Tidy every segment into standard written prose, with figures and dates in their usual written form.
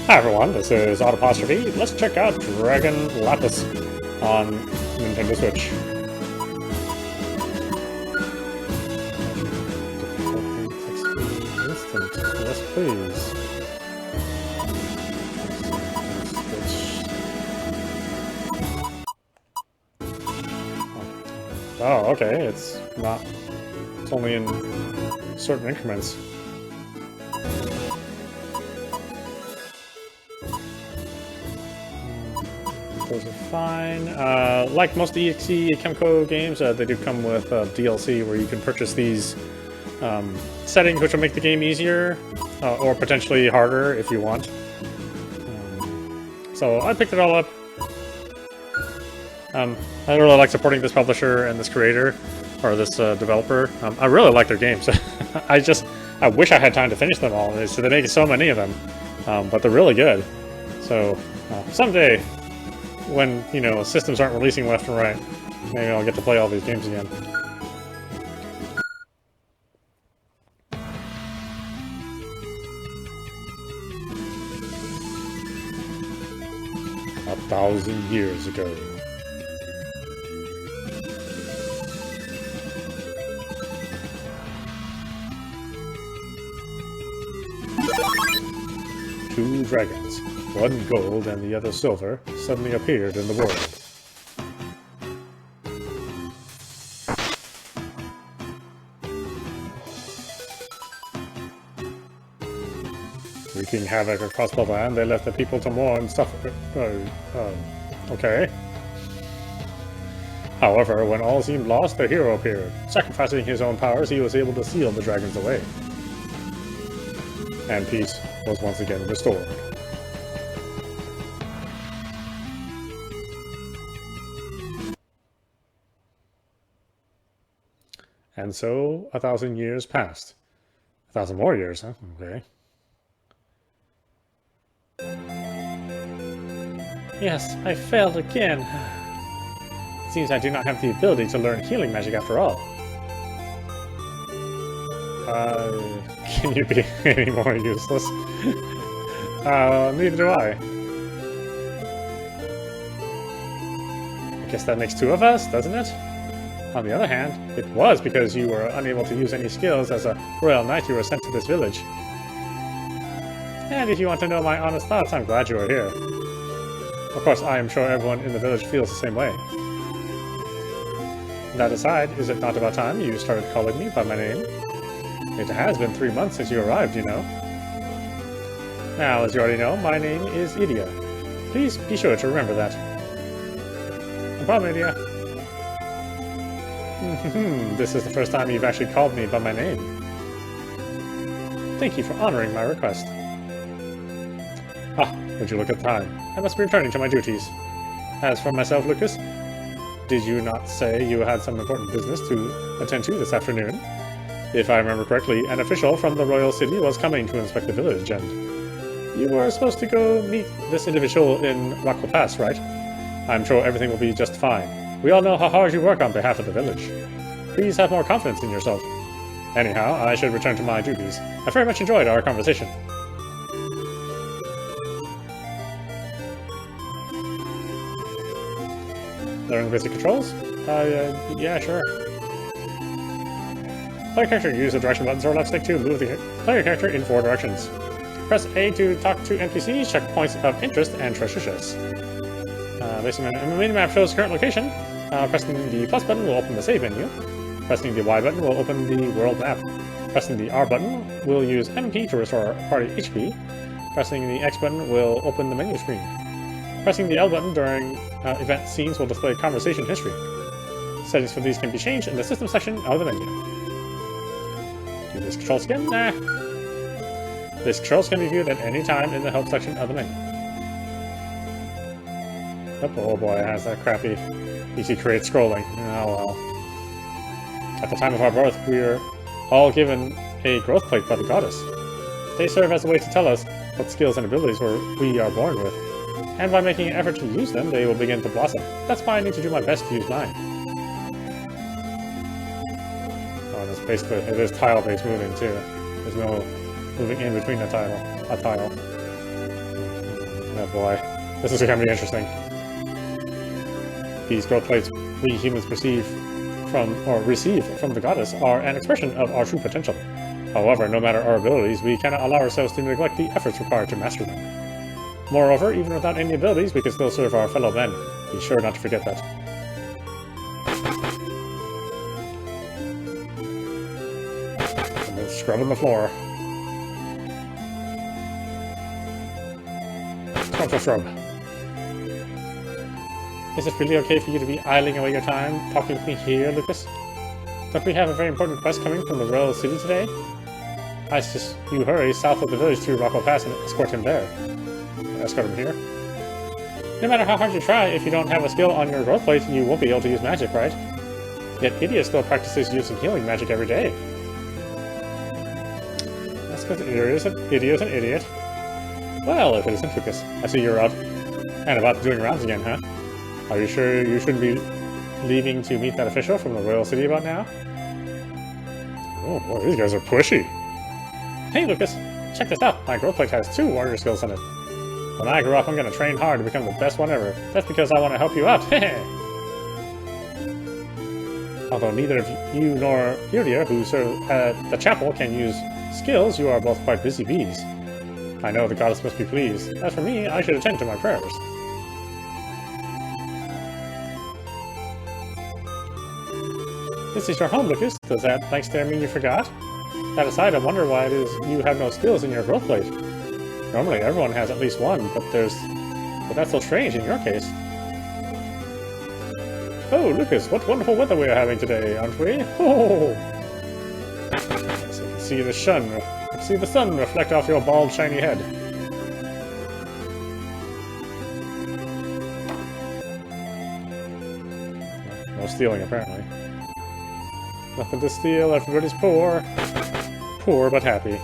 Hi everyone, this is audap. Let's check out Dragon Lapis on Nintendo Switch. Instant. Yes, please. Oh, okay. It's not. It's only in certain increments. Those are fine. Like most EXE Chemco games, they do come with DLC where you can purchase these settings which will make the game easier or potentially harder if you want. So I picked it all up. I really like supporting this publisher and this creator, or this developer. I really like their games. I wish I had time to finish them all. So they make so many of them, but they're really good. So someday, when, you know, systems aren't releasing left and right, maybe I'll get to play all these games again. A 1,000 years ago. Two dragons, one gold and the other silver, suddenly appeared in the world. Wreaking havoc across the land, they left the people to mourn and suffer. Okay. However, when all seemed lost, the hero appeared. Sacrificing his own powers, he was able to seal the dragons away. And peace was once again restored. And so, 1,000 years passed. 1,000 more years, huh? Okay. Yes, I failed again. It seems I do not have the ability to learn healing magic after all. Can you be any more useless? Neither do I. I guess that makes two of us, doesn't it? On the other hand, it was because you were unable to use any skills as a royal knight you were sent to this village. And if you want to know my honest thoughts, I'm glad you are here. Of course, I am sure everyone in the village feels the same way. That aside, is it not about time you started calling me by my name? It has been 3 months since you arrived, you know. Now, as you already know, my name is Idia. Please be sure to remember that. No problem, Idia. This is the first time you've actually called me by my name. Thank you for honoring my request. Ah, would you look at the time? I must be returning to my duties. As for myself, Lucas, did you not say you had some important business to attend to this afternoon? If I remember correctly, an official from the royal city was coming to inspect the village, and you were supposed to go meet this individual in Rockville Pass, right? I'm sure everything will be just fine. We all know how hard you work on behalf of the village. Please have more confidence in yourself. Anyhow, I should return to my duties. I very much enjoyed our conversation. Learn basic controls? Yeah, sure. Player character use the direction buttons or left stick to move the player character in 4 directions. Press A to talk to NPCs, check points of interest, and treasure chests. Based on the minimap shows current location. Pressing the plus button will open the save menu. Pressing the Y button will open the world map. Pressing the R button will use MP to restore party HP. Pressing the X button will open the menu screen. Pressing the L button during event scenes will display conversation history. Settings for these can be changed in the system section of the menu. Do this controls again? Nah. This controls can be viewed at any time in the help section of the menu. Oh boy, it has that crappy easy create scrolling. Oh well. At the time of our birth, we're all given a growth plate by the goddess. They serve as a way to tell us what skills and abilities we are born with. And by making an effort to use them, they will begin to blossom. That's why I need to do my best to use mine. Oh, and it's basically, it is tile-based moving too. There's no moving in between a tile. Oh boy, this is gonna be interesting. These growth plates we humans receive from the goddess are an expression of our true potential. However, no matter our abilities, we cannot allow ourselves to neglect the efforts required to master them. Moreover, even without any abilities, we can still serve our fellow men. Be sure not to forget that. I'm scrubbing the floor. Scrub. Is it really okay for you to be idling away your time talking with me here, Lucas? Don't we have a very important quest coming from the royal city today? I suggest you hurry south of the village through Rockwell Pass and escort him there. Escort him here. No matter how hard you try, if you don't have a skill on your growth plate, you won't be able to use magic, right? Yet Idia still practices using healing magic every day. That's because Idia's an idiot. Well, if it isn't Lucas, I see you're out and about doing rounds again, huh? Are you sure you shouldn't be leaving to meet that official from the royal city about now? Oh boy, these guys are pushy. Hey Lucas, check this out. My growth plate has 2 warrior skills in it. When I grow up, I'm gonna train hard to become the best one ever. That's because I want to help you out. Although neither of you nor Iria, who serve at the chapel, can use skills, you are both quite busy bees. I know the goddess must be pleased. As for me, I should attend to my prayers. This is your home, Lucas. Does that blank stare mean you forgot? That aside, I wonder why it is you have no skills in your growth plate. Normally, everyone has at least one, but that's so strange in your case. Oh, Lucas, what wonderful weather we are having today, aren't we? Oh! So you can see the sun reflect off your bald, shiny head. No stealing, apparently. Nothing to steal, everybody's poor. Poor but happy.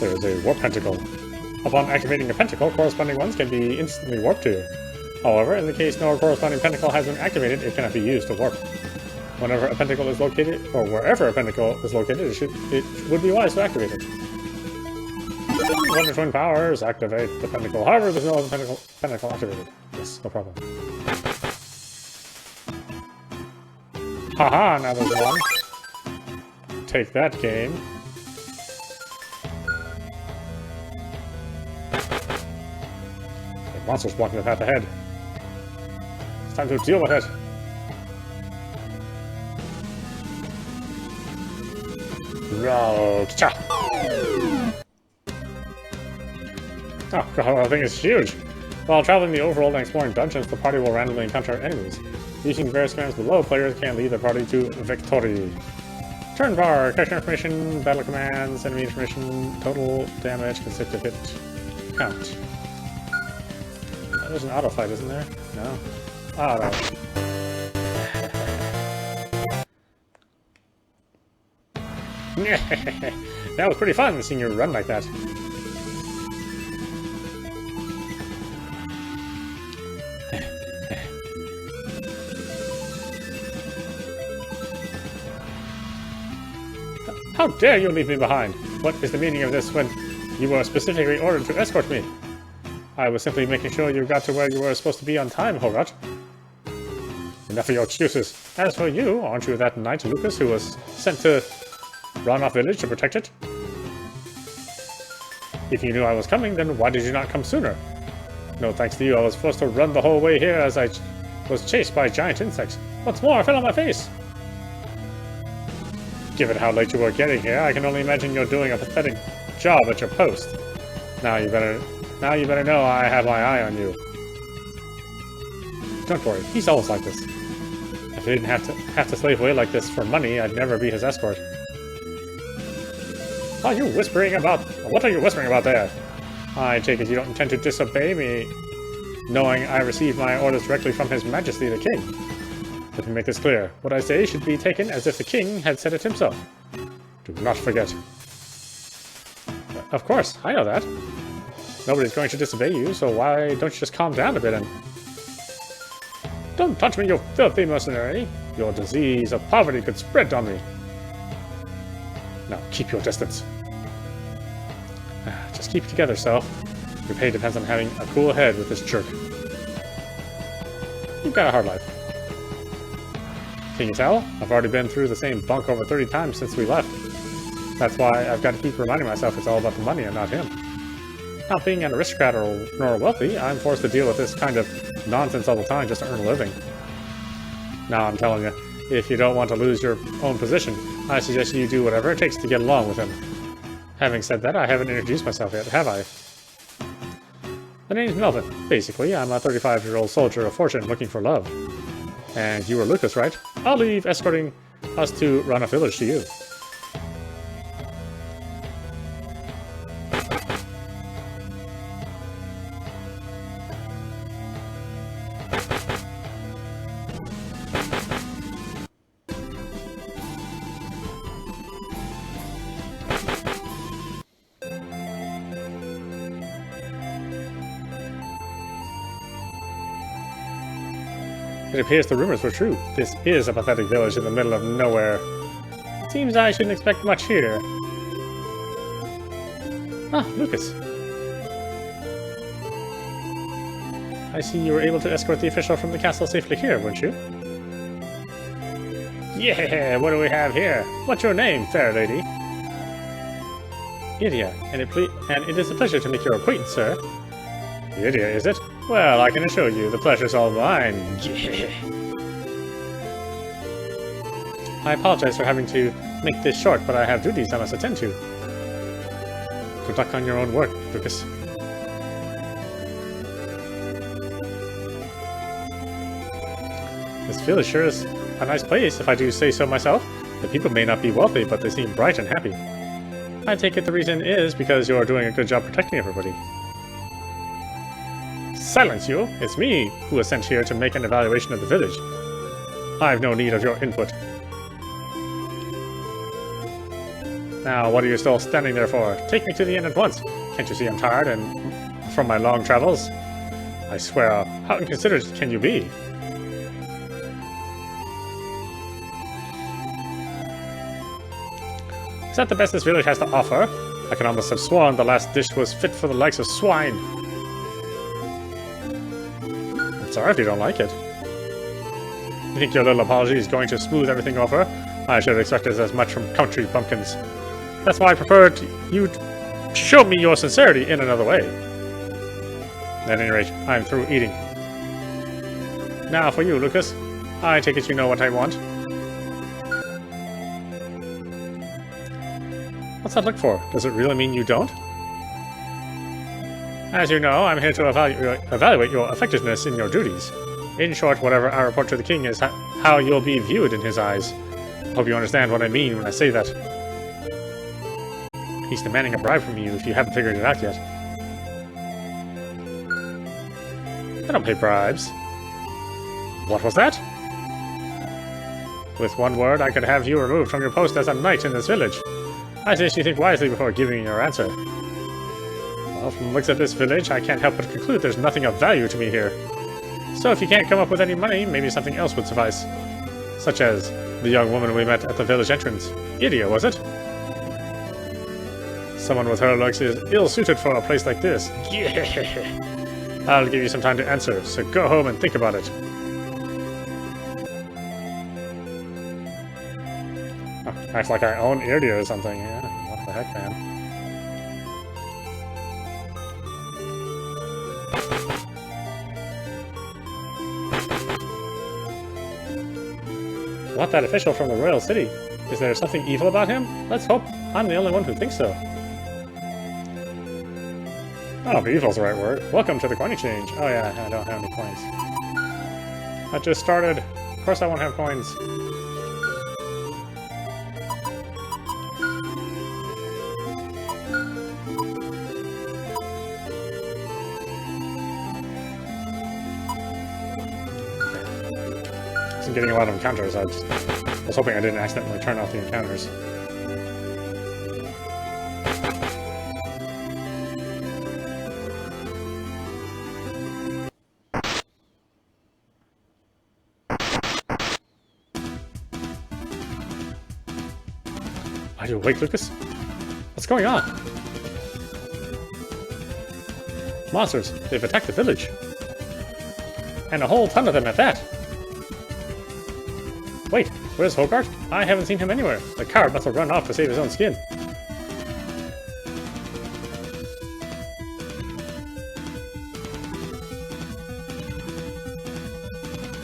There is a warp pentacle. Upon activating a pentacle, corresponding ones can be instantly warped to. However, in the case no corresponding pentacle has been activated, it cannot be used to warp. Whenever a pentacle is located, or wherever a pentacle is located, it would be wise to activate it. Wonder Twin Powers, activate the pentacle. However, there's no other pentacle activated. Yes, no problem. Haha, now there's one. Take that, game. Monsters blocking the path ahead. It's time to deal with it. Cha! Oh, God, that thing is huge. While traveling the overworld and exploring dungeons, the party will randomly encounter enemies. Using various commands below, players can lead the party to victory. Turn bar, character information, battle commands, enemy information, total damage, consecutive hit count. There's an auto fight, isn't there? No. Auto. That was pretty fun, seeing you run like that. How dare you leave me behind? What is the meaning of this when you were specifically ordered to escort me? I was simply making sure you got to where you were supposed to be on time, Hogarth. Enough of your excuses. As for you, aren't you that knight, Lucas, who was sent to Ronoff Village to protect it? If you knew I was coming, then why did you not come sooner? No thanks to you, I was forced to run the whole way here as I was chased by giant insects. What's more, I fell on my face. Given how late you were getting here, I can only imagine you're doing a pathetic job at your post. Now you better know I have my eye on you. Don't worry, he's always like this. If he didn't have to slave away like this for money, I'd never be his escort. What are you whispering about there? I take it you don't intend to disobey me. knowing I received my orders directly from His Majesty the King. Let me make this clear. What I say should be taken as if the King had said it himself. Do not forget. Of course, I know that. Nobody's going to disobey you, so why don't you just calm down a bit and... Don't touch me, you filthy mercenary! Your disease of poverty could spread on me. Now, keep your distance. Just keep it together, so. Your pay depends on having a cool head with this jerk. You've got a hard life. Can you tell? I've already been through the same bunk over 30 times since we left. That's why I've got to keep reminding myself it's all about the money and not him. Not being an aristocrat nor wealthy, I'm forced to deal with this kind of nonsense all the time just to earn a living. Now I'm telling you, if you don't want to lose your own position, I suggest you do whatever it takes to get along with him. Having said that, I haven't introduced myself yet, have I? The name's Melvin. Basically, I'm a 35-year-old soldier of fortune looking for love. And you were Lucas, right? I'll leave escorting us to run a village to you. It appears the rumors were true. This is a pathetic village in the middle of nowhere. Seems I shouldn't expect much here. Ah, Lucas. I see you were able to escort the official from the castle safely here, weren't you? Yeah, what do we have here? What's your name, fair lady? Idia, and it is a pleasure to make your acquaintance, sir. Idia, is it? Well, I can assure you, the pleasure's all mine. Yeah. I apologize for having to make this short, but I have duties I must attend to. Good luck on your own work, Lucas. This village sure is a nice place, if I do say so myself. The people may not be wealthy, but they seem bright and happy. I take it the reason is because you're doing a good job protecting everybody. Silence you! It's me who was sent here to make an evaluation of the village. I've no need of your input. Now, what are you still standing there for? Take me to the inn at once. Can't you see I'm tired and from my long travels? I swear, how inconsiderate can you be? Is that the best this village has to offer? I can almost have sworn the last dish was fit for the likes of swine. I'm sorry if you don't like it. You think your little apology is going to smooth everything over? I should have expected as much from country bumpkins. That's why I preferred you to show me your sincerity in another way. At any rate, I'm through eating. Now for you, Lucas. I take it you know what I want. What's that look for? Does it really mean you don't? As you know, I'm here to evaluate your effectiveness in your duties. In short, whatever I report to the king is how you'll be viewed in his eyes. Hope you understand what I mean when I say that. He's demanding a bribe from you if you haven't figured it out yet. I don't pay bribes. What was that? With one word, I could have you removed from your post as a knight in this village. I suggest you think wisely before giving me your answer. Well, from the looks of this village, I can't help but conclude there's nothing of value to me here. So if you can't come up with any money, maybe something else would suffice. Such as the young woman we met at the village entrance. Idia, was it? Someone with her looks is ill-suited for a place like this. Yeah. I'll give you some time to answer, so go home and think about it. Oh, acts like I own Idia or something. Yeah, what the heck, man. Not that official from the royal city. Is there something evil about him? Let's hope I'm the only one who thinks so. Oh, evil's the right word. Welcome to the coin exchange. Oh yeah, I don't have any coins. That just started. Of course I won't have coins. wasn't getting a lot of encounters. I was hoping I didn't accidentally turn off the encounters. Are you awake, Lucas? What's going on? Monsters, they've attacked the village. And a whole ton of them at that. Wait, where's Hogarth? I haven't seen him anywhere. The coward must have run off to save his own skin.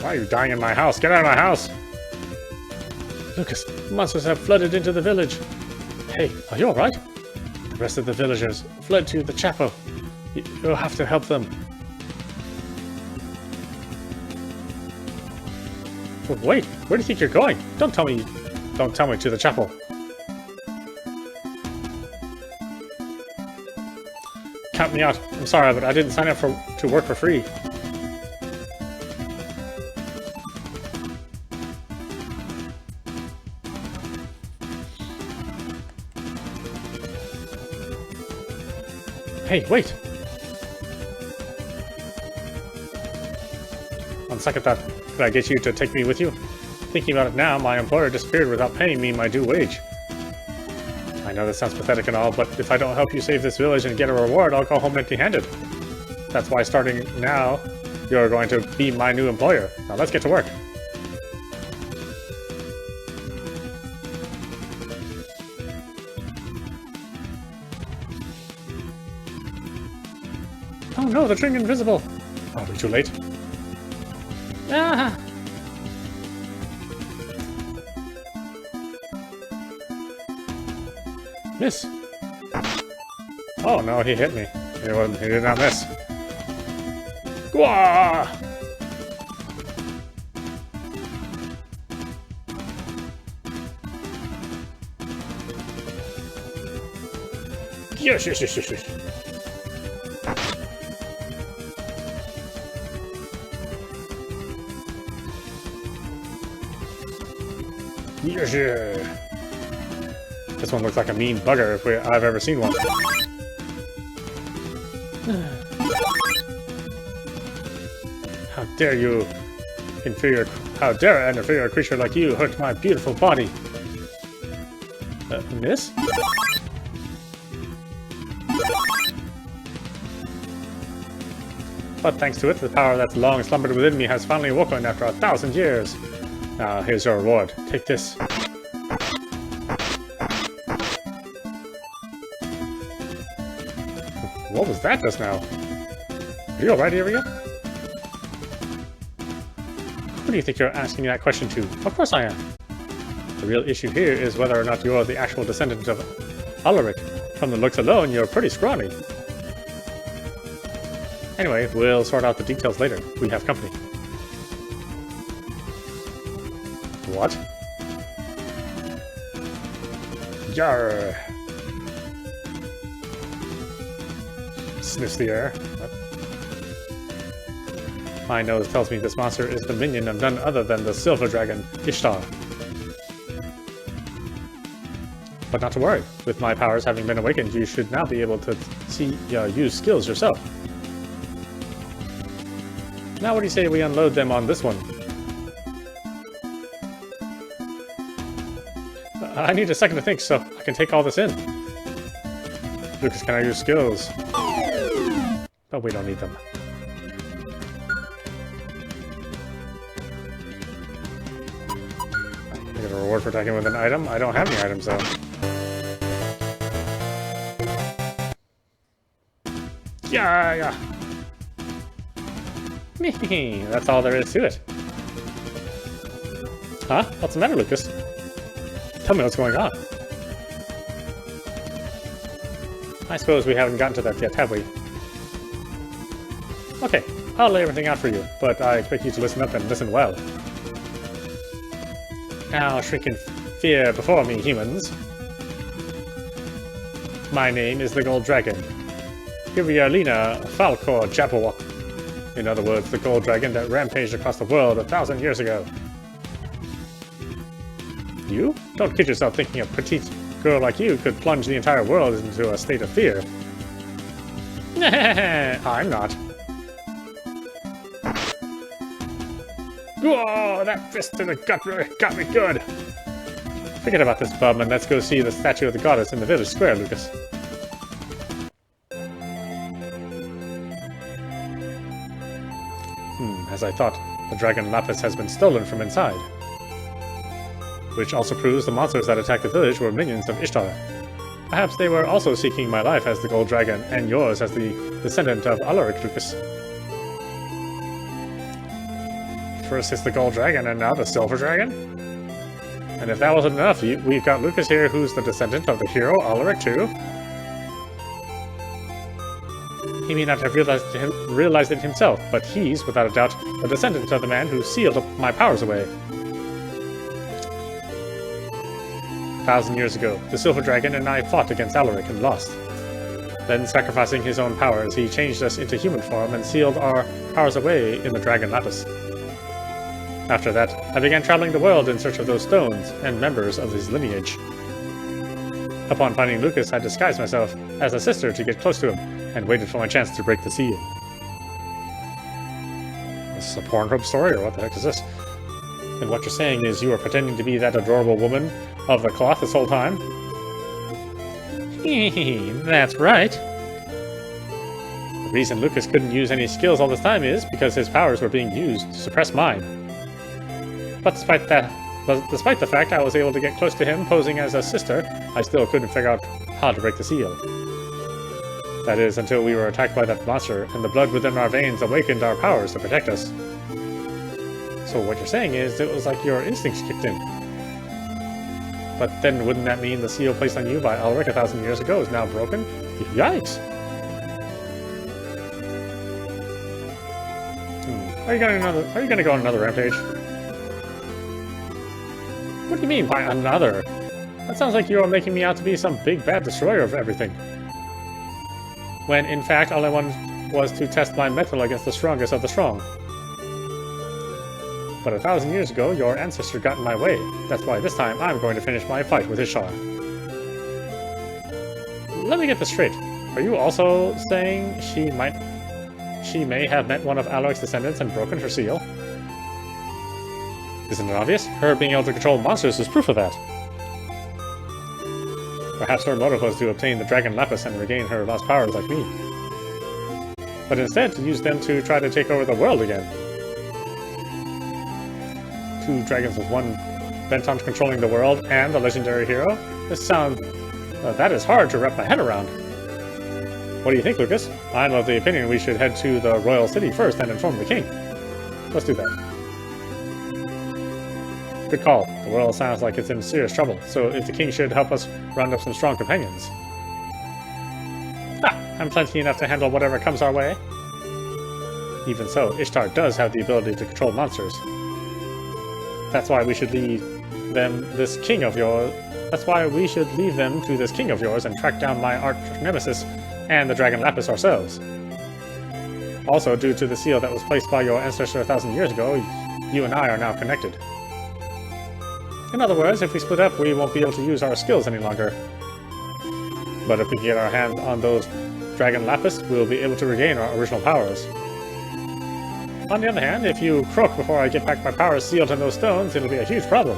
Why are you dying in my house? Get out of my house! Lucas, monsters have flooded into the village. Hey, are you alright? The rest of the villagers fled to the chapel. You'll have to help them. But wait, where do you think you're going? Don't tell me to the chapel. Count me out. I'm sorry, but I didn't sign up to work for free. Hey, wait! On second thought, could I get you to take me with you? Thinking about it now, my employer disappeared without paying me my due wage. I know this sounds pathetic and all, but if I don't help you save this village and get a reward, I'll go home empty-handed. That's why starting now, you're going to be my new employer. Now let's get to work. Oh no, the string invisible! Are we too late? Ah! Miss! Oh no, he hit me. He did not miss. Gwah! Yes, yes, yes, yes, yes. Yes, yeah. This one looks like a mean bugger if I've ever seen one. How dare you, how dare an inferior creature like you hurt my beautiful body? Miss? But thanks to it, the power that's long slumbered within me has finally awoken after 1,000 years. Now, here's your reward. Take this. What was that just now? Are you alright, Iria? Who do you think you're asking that question to? Of course I am. The real issue here is whether or not you're the actual descendant of Alaric. From the looks alone, you're pretty scrawny. Anyway, we'll sort out the details later. We have company. What? Yarr! Sniffs the air. What? My nose tells me this monster is the minion of none other than the silver dragon, Ishtar. But not to worry. With my powers having been awakened, you should now be able to use skills yourself. Now what do you say we unload them on this one? I need a second to think so I can take all this in. Lucas, can I use skills? But we don't need them. I get a reward for attacking with an item. I don't have any items though. Yeah. That's all there is to it. Huh? What's the matter, Lucas? Tell me what's going on. I suppose we haven't gotten to that yet, have we? Okay, I'll lay everything out for you, but I expect you to listen up and listen well. Now shrink in fear before me, humans. My name is the Gold Dragon. Lina Falcor Jabberwock. In other words, the Gold Dragon that rampaged across the world 1,000 years ago. You? Don't kid yourself thinking a petite girl like you could plunge the entire world into a state of fear. I'm not. Whoa, that fist to the gut really got me good. Forget about this bum and let's go see the statue of the goddess in the village square, Lucas. As I thought, the Dragon Lapis has been stolen from inside. Which also proves the monsters that attacked the village were minions of Ishtar. Perhaps they were also seeking my life as the Gold Dragon, and yours as the descendant of Alaric, Lucas. First it's the Gold Dragon, and now the Silver Dragon? And if that wasn't enough, we've got Lucas here, who's the descendant of the hero Alaric too. He may not have realized it himself, but he's, without a doubt, the descendant of the man who sealed my powers away. 1,000 years ago, the Silver Dragon and I fought against Alaric and lost. Then, sacrificing his own powers, he changed us into human form and sealed our powers away in the Dragon Lapis. After that, I began traveling the world in search of those stones and members of his lineage. Upon finding Lucas, I disguised myself as a sister to get close to him, and waited for my chance to break the seal. This is a Pornhub story, or what the heck is this? And what you're saying is you were pretending to be that adorable woman of the cloth this whole time? That's right. The reason Lucas couldn't use any skills all this time is because his powers were being used to suppress mine. But despite the fact I was able to get close to him posing as a sister, I still couldn't figure out how to break the seal. That is, until we were attacked by that monster, and the blood within our veins awakened our powers to protect us. So what you're saying is, it was like your instincts kicked in. But then wouldn't that mean the seal placed on you by Alaric 1,000 years ago is now broken? Yikes! Are you gonna go on another rampage? What do you mean by another? That sounds like you're making me out to be some big bad destroyer of everything. When, in fact, all I wanted was to test my mettle against the strongest of the strong. But 1,000 years ago, your ancestor got in my way. That's why this time I'm going to finish my fight with Ishtar. Let me get this straight. Are you also saying she may have met one of Alaric's descendants and broken her seal? Isn't it obvious? Her being able to control monsters is proof of that. Perhaps her motive was to obtain the Dragon Lapis and regain her lost powers like me. But instead, to use them to try to take over the world again. 2 dragons with one bent on controlling the world and a legendary hero? That is hard to wrap my head around. What do you think, Lucas? I'm of the opinion we should head to the royal city first and inform the king. Let's do that. Good call. The world sounds like it's in serious trouble, so if the king should help us round up some strong companions. I'm plenty enough to handle whatever comes our way. Even so, Ishtar does have the ability to control monsters. That's why we should leave them to this king of yours and track down my arch nemesis and the Dragon Lapis ourselves. Also, due to the seal that was placed by your ancestor 1,000 years ago, you and I are now connected. In other words, if we split up, we won't be able to use our skills any longer. But if we get our hands on those Dragon Lapis, we'll be able to regain our original powers. On the other hand, if you croak before I get back my powers sealed in those stones, it'll be a huge problem.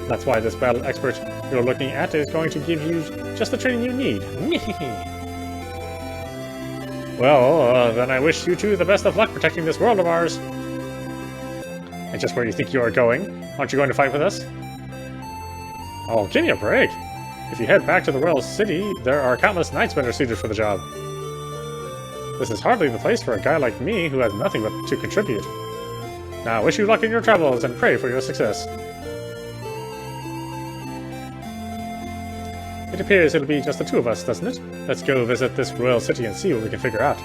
That's why this battle expert you're looking at is going to give you just the training you need. Well, then I wish you two the best of luck protecting this world of ours. And just where you think you are going? Aren't you going to fight with us? Oh, give me a break! If you head back to the royal city, there are countless knights better suited for the job. This is hardly the place for a guy like me who has nothing but to contribute. Now, I wish you luck in your travels and pray for your success. It appears it'll be just the two of us, doesn't it? Let's go visit this royal city and see what we can figure out.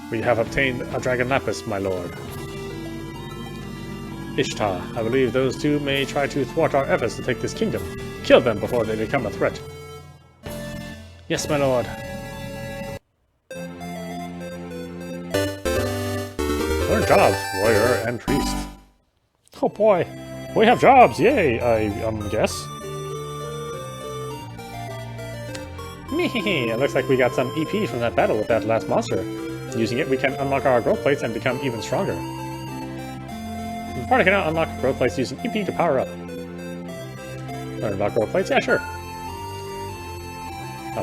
We have obtained a Dragon Lapis, my lord. Ishtar, I believe those two may try to thwart our efforts to take this kingdom. Kill them before they become a threat. Yes, my lord. Learn jobs, warrior and priest. Oh boy, we have jobs! Yay! I guess. Mehehe! It looks like we got some EP from that battle with that last monster. Using it, we can unlock our growth plates and become even stronger. The party can now unlock growth plates using EP to power up. Learn about growth plates? Yeah, sure.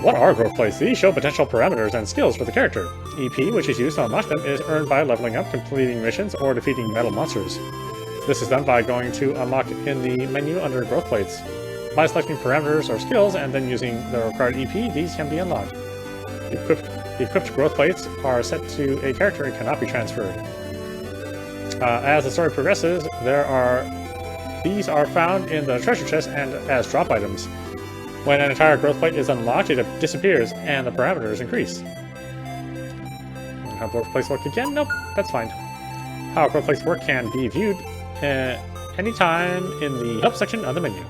What are growth plates? These show potential parameters and skills for the character. EP, which is used to unlock them, is earned by leveling up, completing missions, or defeating metal monsters. This is done by going to unlock in the menu under growth plates. By selecting parameters or skills and then using the required EP, these can be unlocked. Equipped growth plates are set to a character and cannot be transferred. As the story progresses, these are found in the treasure chest and as drop items. When an entire growth plate is unlocked, it disappears and the parameters increase. How growth plates work again? Nope, that's fine. How growth plates work can be viewed anytime in the help section of the menu.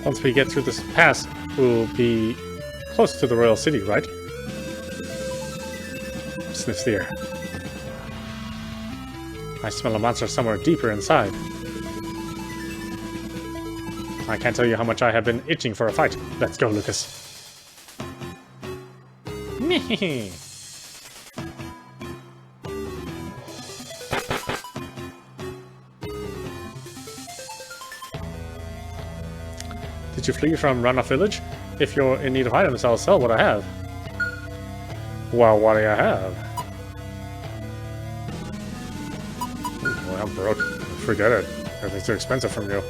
Once we get through this pass, we'll be close to the royal city, right? Sniffs the air. I smell a monster somewhere deeper inside. I can't tell you how much I have been itching for a fight. Let's go, Lucas. Meh. Did you flee from Runoff Village? If you're in need of items, I'll sell what I have. Well, what do you have? Well, I'm broke. Forget it. Everything's too expensive from you.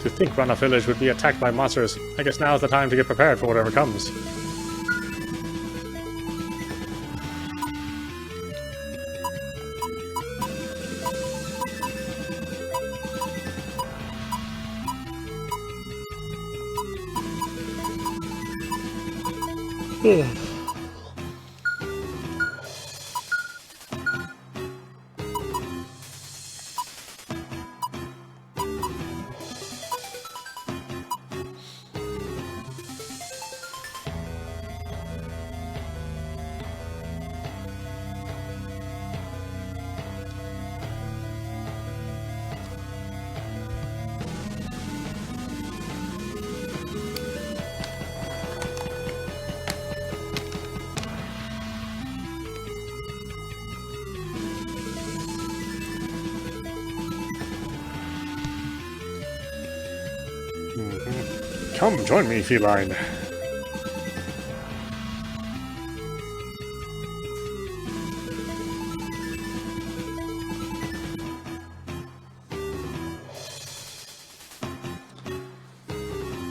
To think Runoff Village would be attacked by monsters, I guess now's the time to get prepared for whatever comes. Come, join me, feline.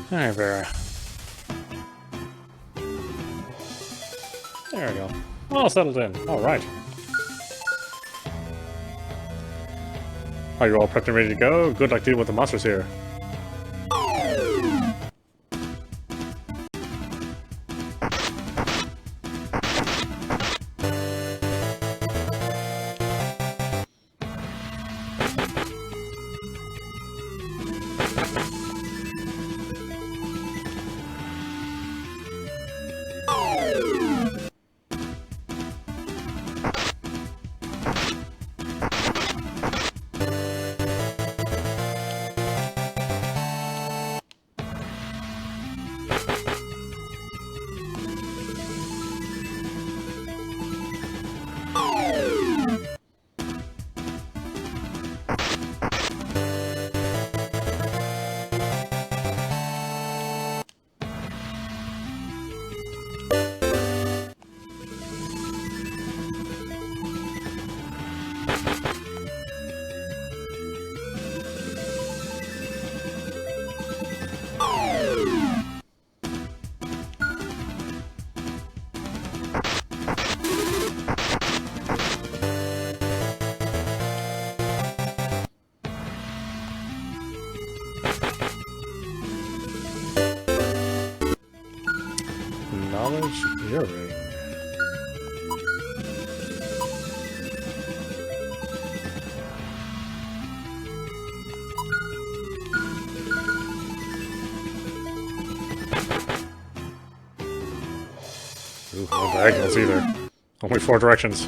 Hi, Vera. There we go. All settled in. All right. Are you all prepped and ready to go? Good luck dealing with the monsters here. Knowledge earring. Ooh, no diagonals either. Only 4 directions.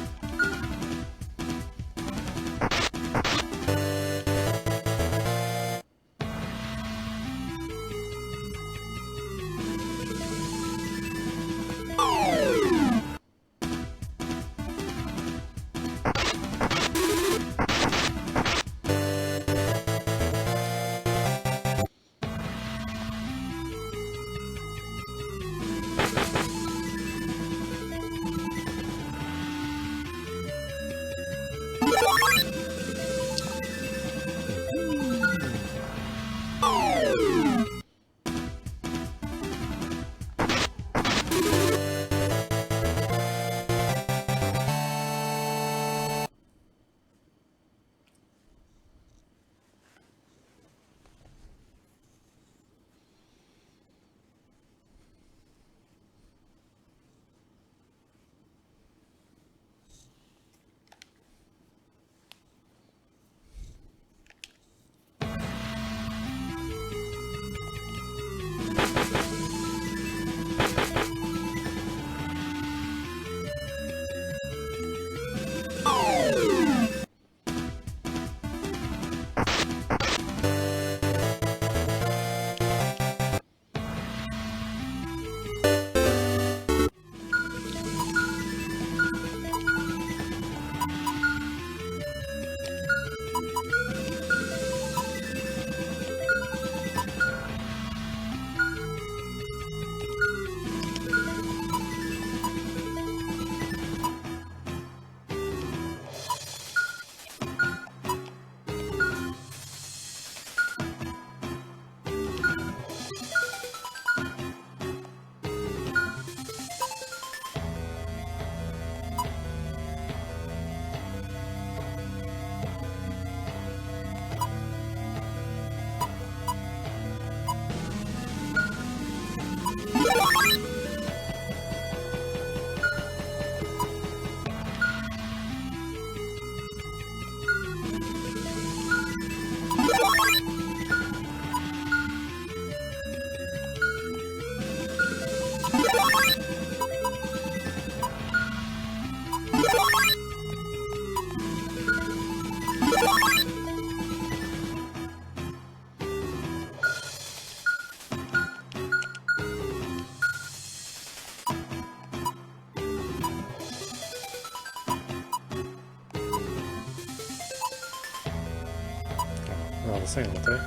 They're all the same, aren't they?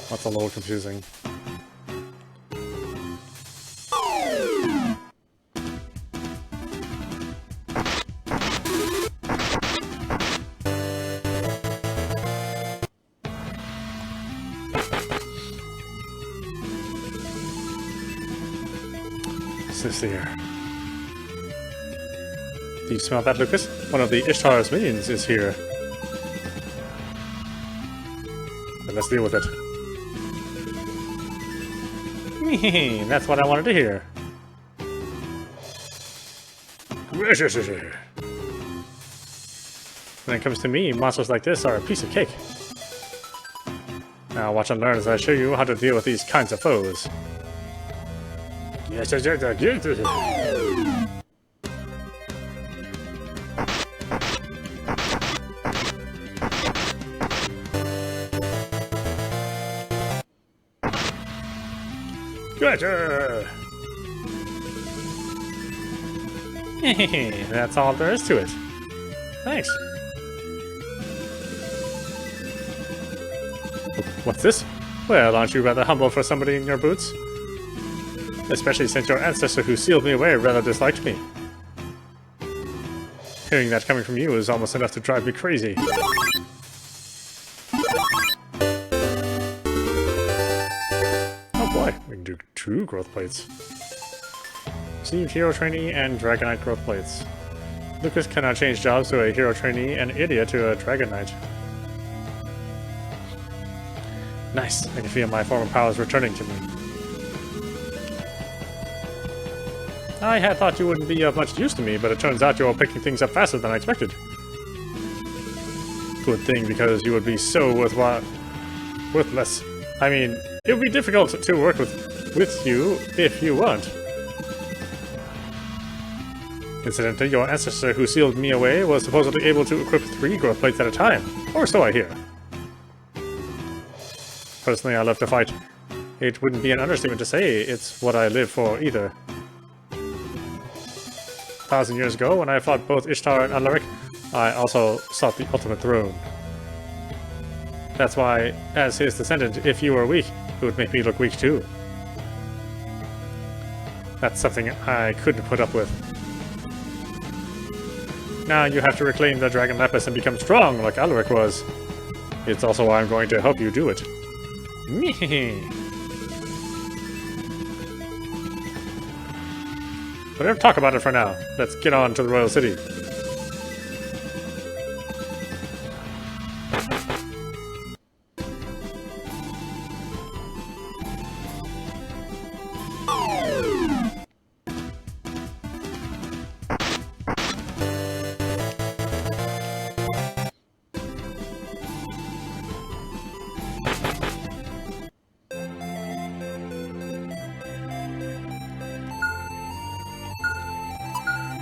That's a little confusing. What's this here? Do you smell that, Lucas? One of the Ishtar's minions is here. Then let's deal with it. That's what I wanted to hear. When it comes to me, monsters like this are a piece of cake. Now watch and learn as I show you how to deal with these kinds of foes. Gotcha! That's all there is to it. Thanks. What's this? Well, aren't you rather humble for somebody in your boots? Especially since your ancestor who sealed me away rather disliked me. Hearing that coming from you is almost enough to drive me crazy. Oh boy, we can do 2 growth plates. Received hero trainee and Dragonite growth plates. Lucas cannot change jobs to a hero trainee and Idia to a Dragonite. Nice, I can feel my former powers returning to me. I had thought you wouldn't be of much use to me, but it turns out you're picking things up faster than I expected. Good thing, because you would be so worthless. I mean, it would be difficult to work with you if you weren't. Incidentally, your ancestor who sealed me away was supposedly able to equip 3 growth plates at a time, or so I hear. Personally, I love to fight. It wouldn't be an understatement to say it's what I live for either. 1,000 years ago, when I fought both Ishtar and Alaric, I also sought the ultimate throne. That's why, as his descendant, if you were weak, it would make me look weak too. That's something I couldn't put up with. Now you have to reclaim the Dragon Lapis and become strong like Alaric was. It's also why I'm going to help you do it. Meh. Whatever, talk about it for now. Let's get on to the Royal City.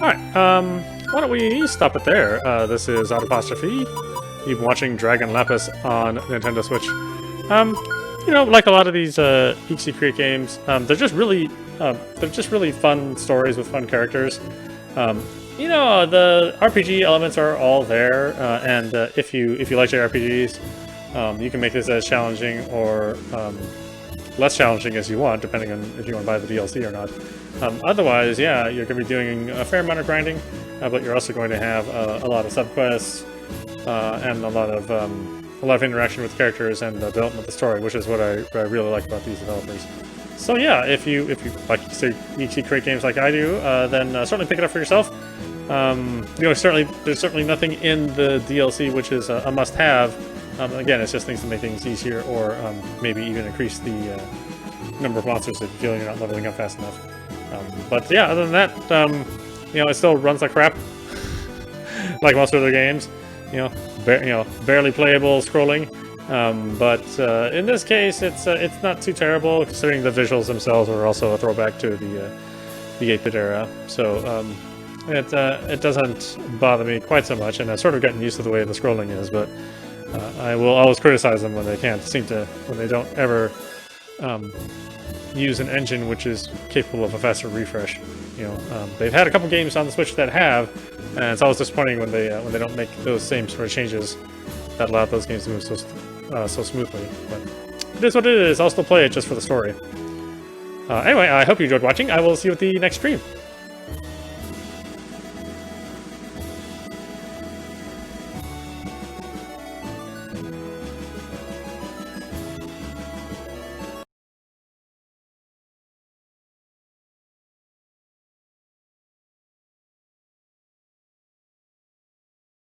Alright, why don't we stop it there? This is audapostrophe. You've been watching Dragon Lapis on Nintendo Switch. You know, like a lot of these Easy Create games, they're just really fun stories with fun characters. You know, the RPG elements are all there, and if you like JRPGs, you can make this as challenging or less challenging as you want, depending on if you want to buy the DLC or not. Otherwise, yeah, you're going to be doing a fair amount of grinding, but you're also going to have a lot of subquests and a lot of interaction with characters and the development of the story, which is what I really like about these developers. So yeah, if you like to say create games like I do, then certainly pick it up for yourself. You know, there's certainly nothing in the DLC which is a must-have. Again, it's just things to make things easier, or maybe even increase the number of monsters if you feel you're not leveling up fast enough. But yeah, other than that, you know, it still runs like crap, like most other games. You know, barely playable scrolling. But in this case, it's not too terrible, considering the visuals themselves are also a throwback to the 8-bit era. So it doesn't bother me quite so much, and I've sort of gotten used to the way the scrolling is. But I will always criticize them when they don't ever use an engine which is capable of a faster refresh. You know, they've had a couple games on the Switch that have, and it's always disappointing when they don't make those same sort of changes that allow those games to move so smoothly. But it is what it is. I'll still play it just for the story. Anyway, I hope you enjoyed watching. I will see you at the next stream.